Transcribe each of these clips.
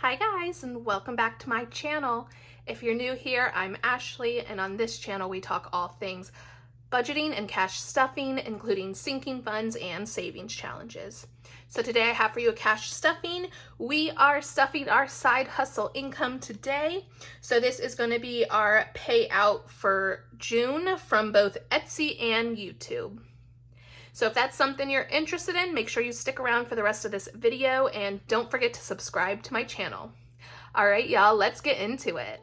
Hi guys, and welcome back to my channel. If you're new here, I'm Ashley, and on this channel we talk all things budgeting and cash stuffing, including sinking funds and savings challenges. So today I have for you a cash stuffing. We are stuffing our side hustle income today. So this is going to be our payout for June from both Etsy and YouTube. So if that's something you're interested in, make sure you stick around for the rest of this video and don't forget to subscribe to my channel. All right, y'all, let's get into it.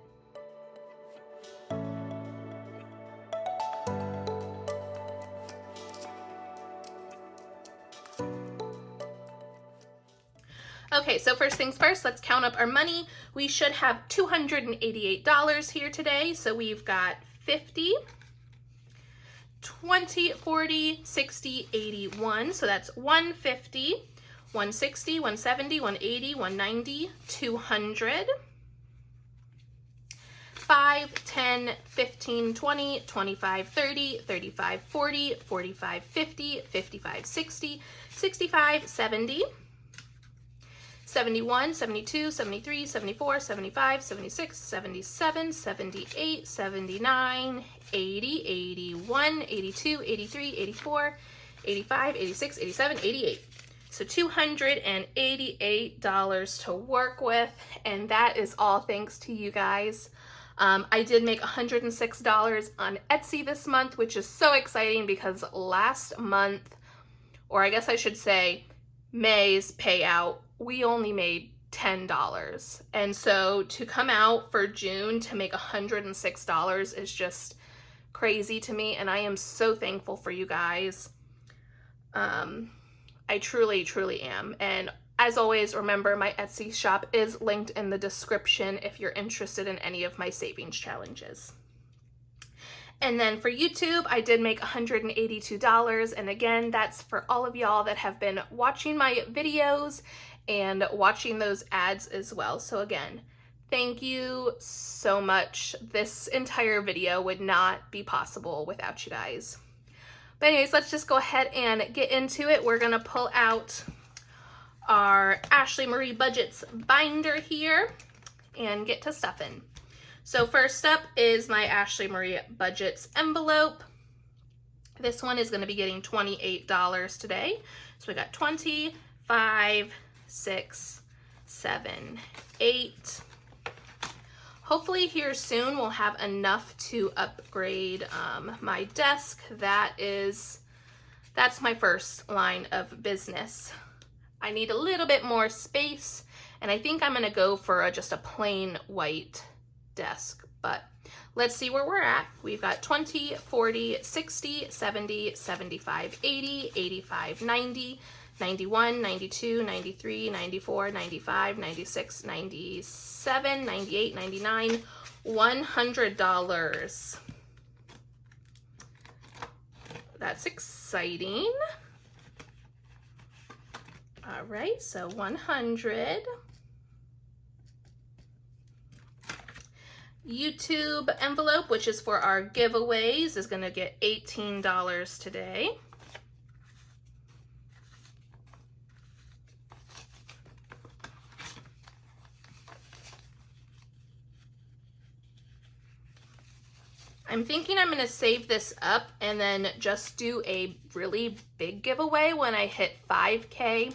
Okay, so first things first, let's count up our money. We should have $288 here today. So we've got 50, 20, 40, 60, 81. So that's 150, 160, 170, 180, 190, 200, 5, 10, 15, 20, 25, 30, 35, 40, 45, 50, 55, 60, 65, 70, 71, 72, 73, 74, 75, 76, 77, 78, 79, 80, 81, 82, 83, 84, 85, 86, 87, 88. So $288 to work with, and that is all thanks to you guys. I did make $106 on Etsy this month, which is so exciting because last month, or I guess I should say May's payout, we only made $10. And so to come out for June to make $106 is just crazy to me, and I am so thankful for you guys. I truly am. And as always, remember my Etsy shop is linked in the description if you're interested in any of my savings challenges. And then for YouTube, I did make $182. And again, that's for all of y'all that have been watching my videos and watching those ads as well. So again, thank you so much. This entire video would not be possible without you guys. But anyways, let's just go ahead and get into it. We're gonna pull out our AshleyMarieBudgets binder here and get to stuffing. So first up is my AshleyMarieBudgets envelope. This one is gonna be getting $28 today. So we got 20, 5, 6, 7, 8. Hopefully here soon we'll have enough to upgrade my desk. That's my first line of business. I need a little bit more space, and I think I'm gonna go for just a plain white desk, but let's see where we're at. We've got 20, 40, 60, 70, 75, 80, 85, 90, 91, 92, 93, 94, 95, 96, 97, 98, 99, $100. That's exciting. All right, so 100. YouTube envelope, which is for our giveaways, is gonna get $18 today. I'm thinking I'm gonna save this up and then just do a really big giveaway when I hit 5K.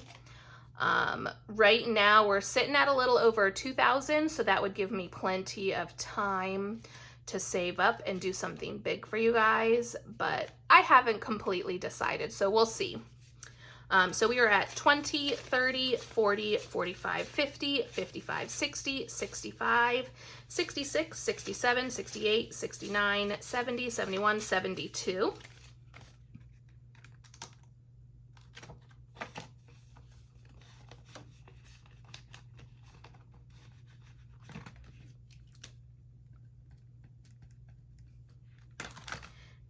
Right now we're sitting at a little over 2,000, so that would give me plenty of time to save up and do something big for you guys, but I haven't completely decided, so we'll see. So we are at 20, 30, 40, 45, 50, 55, 60, 65, 66, 67, 68, 69, 70, 71, 72.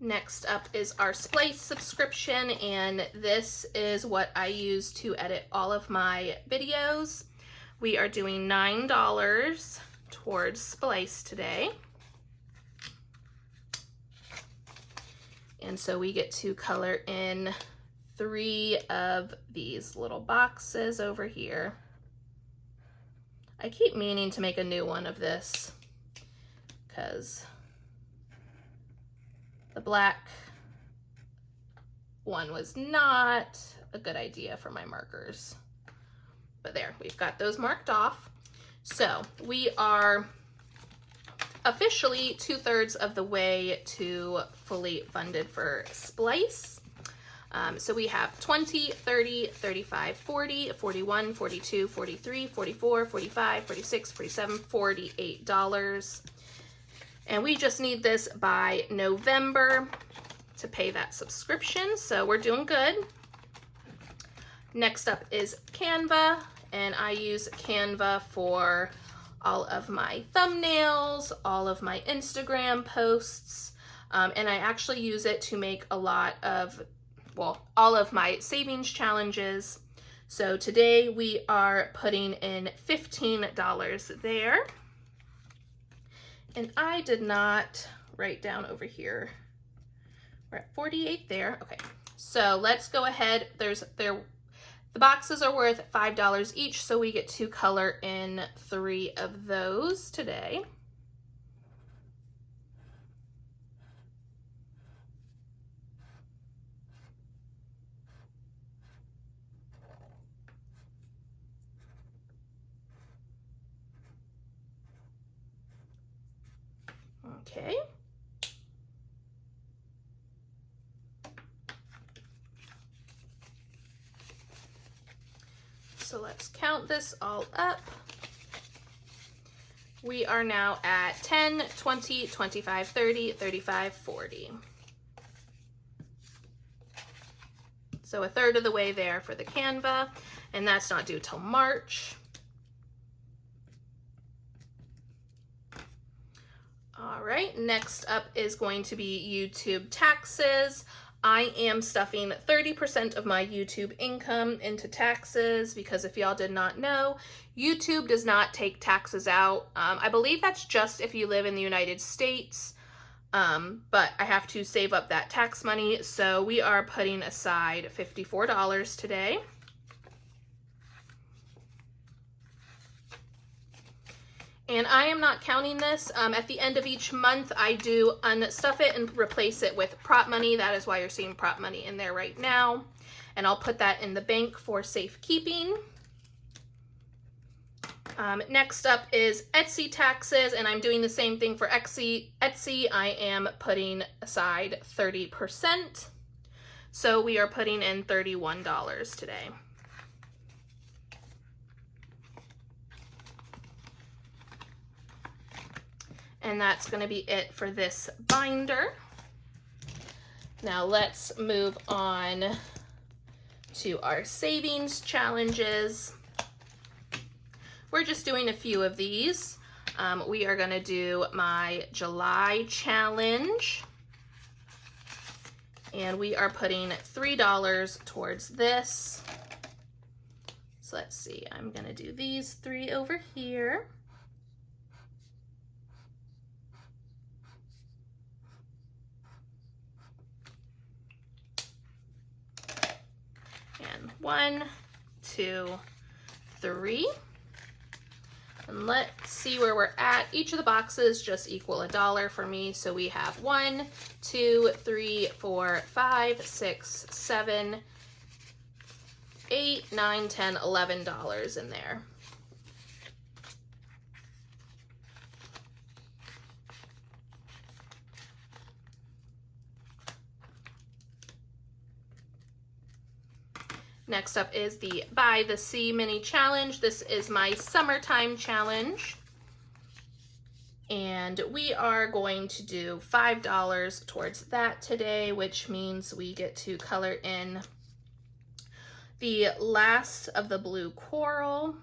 Next up is our Splice subscription, and this is what I use to edit all of my videos. We are doing $9 towards Splice today. And so we get to color in 3 of these little boxes over here. I keep meaning to make a new one of this because the black one was not a good idea for my markers. But there, we've got those marked off. So we are officially 2/3 of the way to fully funded for Splice. So we have 20, 30, 35, 40, 41, 42, 43, 44, 45, 46, 47, $48. And we just need this by November to pay that subscription, so we're doing good. Next up is Canva, and I use Canva for all of my thumbnails, all of my Instagram posts, and I actually use it to make a lot of, well, all of my savings challenges. So today we are putting in $15 there. And I did not write down over here. We're at 48 there. Okay, so let's go ahead. The boxes are worth $5 each, so we get to color in 3 of those today. Okay. So let's count this all up. We are now at 10, 20, 25, 30, 35, 40. So 1/3 of the way there for the Canva, and that's not due till March. All right, next up is going to be YouTube taxes. I am stuffing 30% of my YouTube income into taxes because if y'all did not know, YouTube does not take taxes out. I believe that's just if you live in the United States, but I have to save up that tax money, so we are putting aside $54 today. And I am not counting this. At the end of each month, I do unstuff it and replace it with prop money. That is why you're seeing prop money in there right now. And I'll put that in the bank for safekeeping. Next up is Etsy taxes, and I'm doing the same thing for Etsy. I am putting aside 30%. So we are putting in $31 today. And that's going to be it for this binder. Now let's move on to our savings challenges. We're just doing a few of these. We are going to do my July challenge. And we are putting $3 towards this. So let's see, I'm going to do these 3 over here. And 1, 2, 3. And let's see where we're at. Each of the boxes just equal $1 for me. So we have 1, 2, 3, 4, 5, 6, 7, 8, 9, 10, $11 in there. Next up is the By the Sea mini challenge. This is my summertime challenge. And we are going to do $5 towards that today, which means we get to color in the last of the blue coral.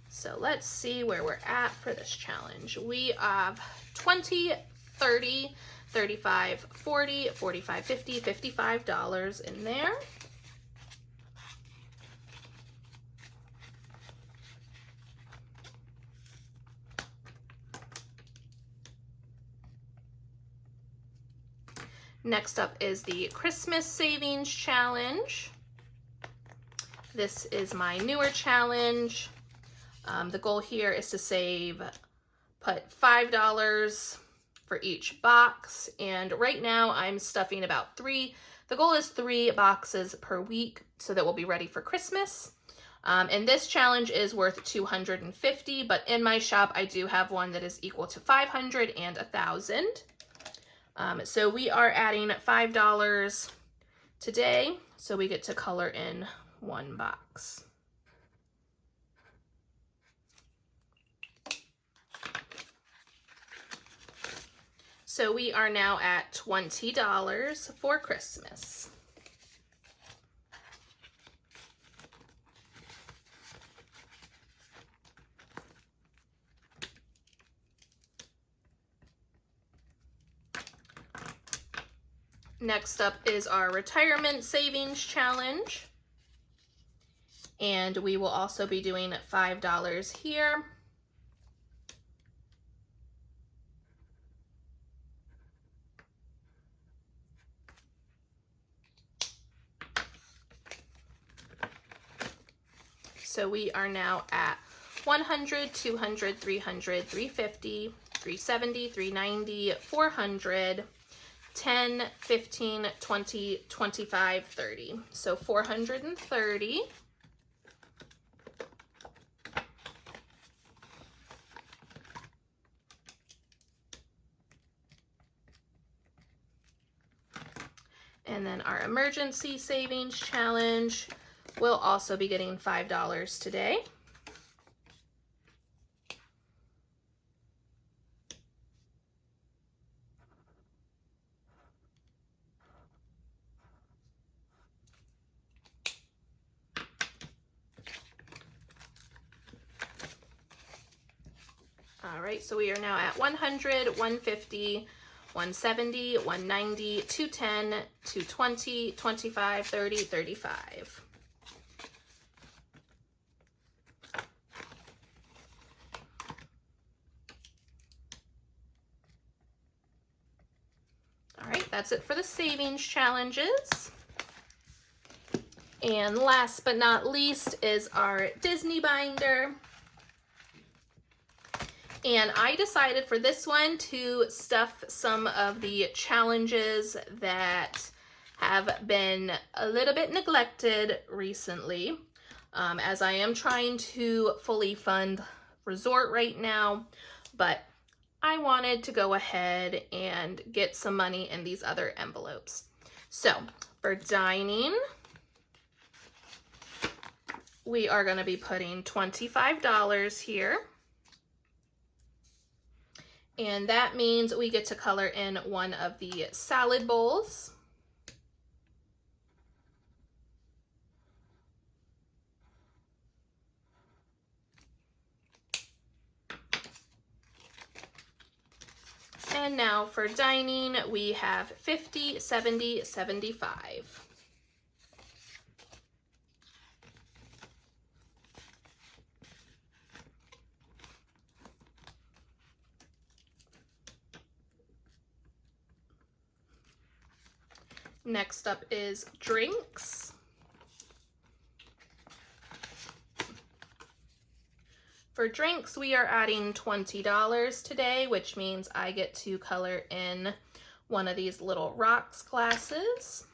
So let's see where we're at for this challenge. We have 20, 30, 35, 40, 45, 50, $55 in there. Next up is the Christmas Savings Challenge. This is my newer challenge. The goal here is to put $5 for each box, and right now I'm stuffing about 3. The goal is 3 boxes per week so that we'll be ready for Christmas. And this challenge is worth $250, but in my shop I do have one that is equal to $500 and $1,000. So we are adding $5 today, so we get to color in 1 box. So we are now at $20 for Christmas. Next up is our Retirement Savings Challenge. And we will also be doing $5 here. So we are now at $100, $200, $300, $350, $370, $390, $400, $10, $15, $20, $25, $30. So $430. And then our Emergency Savings Challenge will also be getting $5 today. All right, so we are now at 100, 150, 170, 190, 210, 220, 25, 30, 35. All right, that's it for the savings challenges. And last but not least is our Disney binder. And I decided for this one to stuff some of the challenges that have been a little bit neglected recently, as I am trying to fully fund Resort right now, but I wanted to go ahead and get some money in these other envelopes. So for dining, we are going to be putting $25 here. And that means we get to color in one of the salad bowls. And now for dining, we have 50, 70, 75. Next up is drinks. For drinks, we are adding $20 today, which means I get to color in one of these little rocks glasses.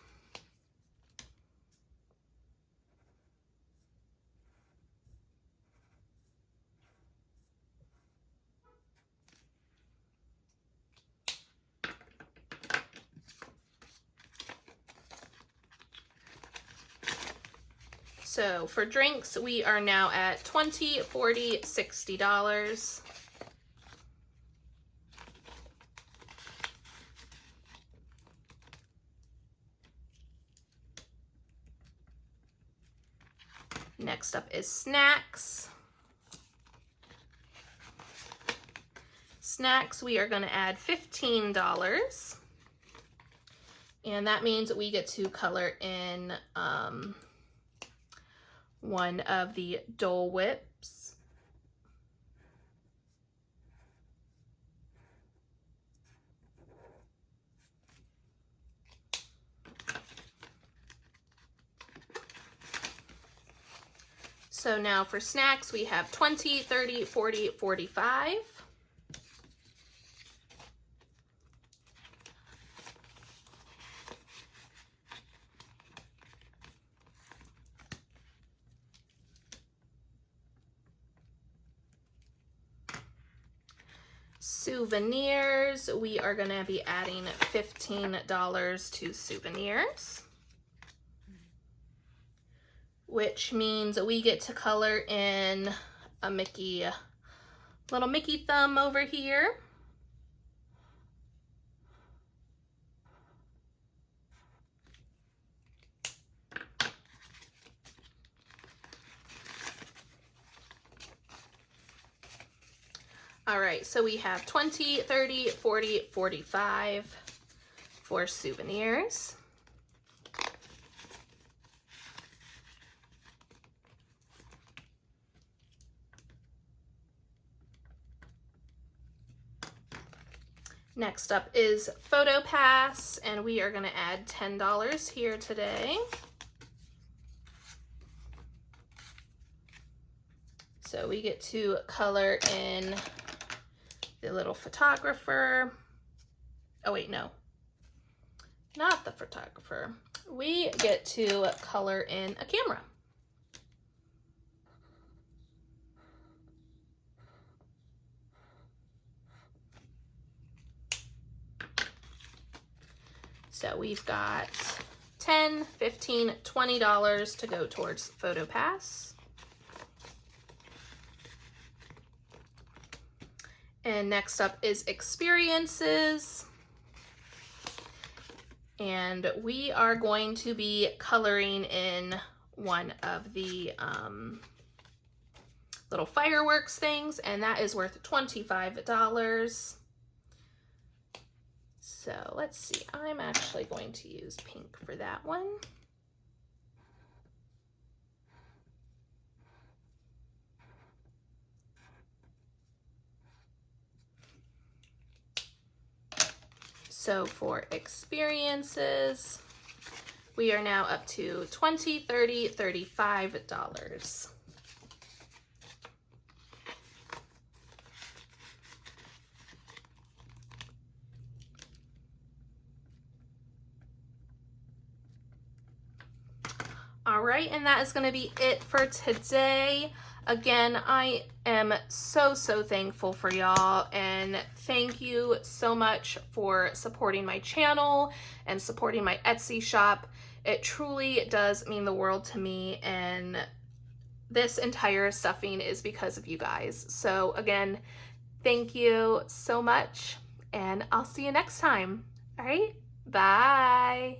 So for drinks, we are now at $20, $40, $60. Next up is snacks. Snacks, we are going to add $15. And that means we get to color in one of the Dole Whips. So now for snacks, we have 20, 30, 40, 45. Souvenirs, we are going to be adding $15 to souvenirs, which means we get to color in a Mickey, little Mickey thumb over here. All right, so we have 20, 30, 40, 45 for souvenirs. Next up is Photo Pass, and we are going to add $10 here today. So we get to color in the little photographer. Oh wait, no, not the photographer. We get to color in a camera. So we've got $10, $15, $20 to go towards Photo Pass. And next up is experiences. And we are going to be coloring in one of the little fireworks things, and that is worth $25. So let's see, I'm actually going to use pink for that one. So for experiences, we are now up to $20, $30, $35. All right, and that is going to be it for today. Again, I am so thankful for y'all, and thank you so much for supporting my channel and supporting my Etsy shop. It truly does mean the world to me, and this entire stuffing is because of you guys. So again, thank you so much, and I'll see you next time. All right, bye.